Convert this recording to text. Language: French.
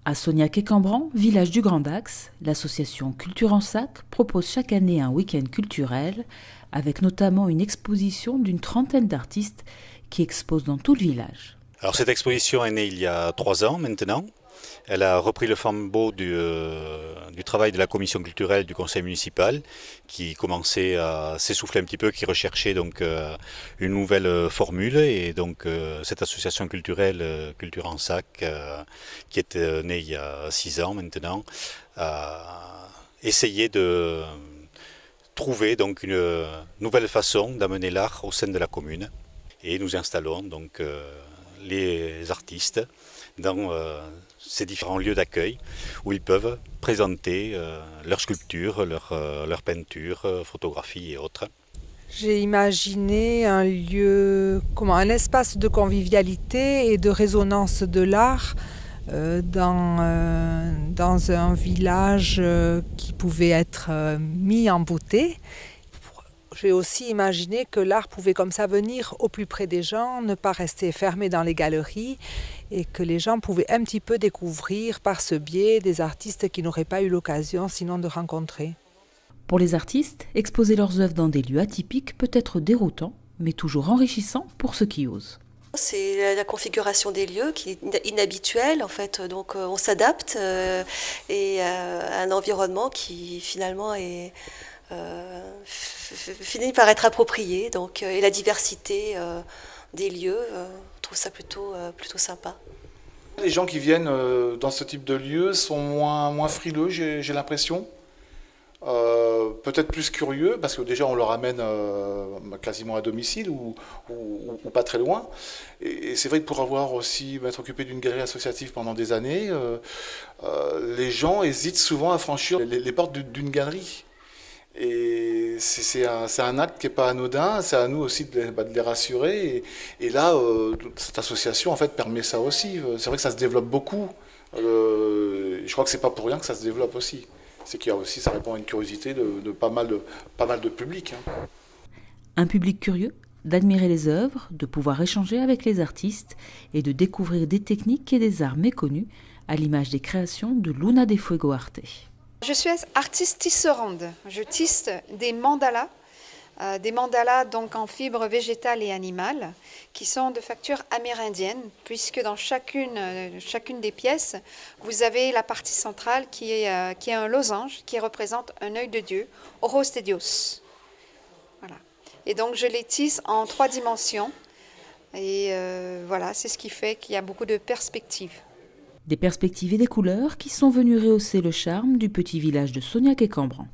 À Sognac-et-Cambran, village du Grand Dax, l'association Culture en Sac propose chaque année un week-end culturel avec notamment une exposition d'une trentaine d'artistes qui exposent dans tout le village. Alors cette exposition est née il y a 3 ans maintenant. Elle a repris le flambeau du travail de la commission culturelle du conseil municipal qui commençait à s'essouffler un petit peu, qui recherchait donc une nouvelle formule et donc cette association culturelle Culture en Sac qui est née il y a 6 ans maintenant a essayé de trouver donc une nouvelle façon d'amener l'art au sein de la commune et nous installons donc les artistes dans ces différents lieux d'accueil où ils peuvent présenter leurs sculptures, leurs peintures, photographies et autres. J'ai imaginé un lieu, un espace de convivialité et de résonance de l'art dans un village qui pouvait être mis en beauté. J'ai aussi imaginé que l'art pouvait comme ça venir au plus près des gens, ne pas rester fermé dans les galeries et que les gens pouvaient un petit peu découvrir par ce biais des artistes qu'ils n'auraient pas eu l'occasion sinon de rencontrer. Pour les artistes, exposer leurs œuvres dans des lieux atypiques peut être déroutant, mais toujours enrichissant pour ceux qui osent. C'est la configuration des lieux qui est inhabituelle en fait, donc on s'adapte et à un environnement qui finalement est finit par être approprié, donc et la diversité des lieux, on trouve ça plutôt sympa. Les gens qui viennent dans ce type de lieu sont moins frileux, j'ai l'impression. Peut-être plus curieux, parce que déjà on leur amène quasiment à domicile ou pas très loin. Et c'est vrai que pour avoir aussi m'être occupé d'une galerie associative pendant des années, les gens hésitent souvent à franchir les portes d'une galerie. Et c'est un acte qui n'est pas anodin, c'est à nous aussi de les rassurer. Et là, cette association en fait permet ça aussi. C'est vrai que ça se développe beaucoup. Je crois que c'est pas pour rien que ça se développe aussi. C'est qu'il y a aussi, ça répond à une curiosité de pas mal de public. Un public curieux, d'admirer les œuvres, de pouvoir échanger avec les artistes et de découvrir des techniques et des arts méconnus, à l'image des créations de Luna de Fuego Arte. Je suis artiste tisserande. Je tisse des mandalas donc en fibres végétales et animales, qui sont de facture amérindienne, puisque dans chacune des pièces, vous avez la partie centrale qui est un losange qui représente un œil de Dieu, Ojos de Dios. Voilà. Et donc je les tisse en 3 dimensions, et voilà, c'est ce qui fait qu'il y a beaucoup de perspectives. Des perspectives et des couleurs qui sont venues rehausser le charme du petit village de Sognac-et-Cambran.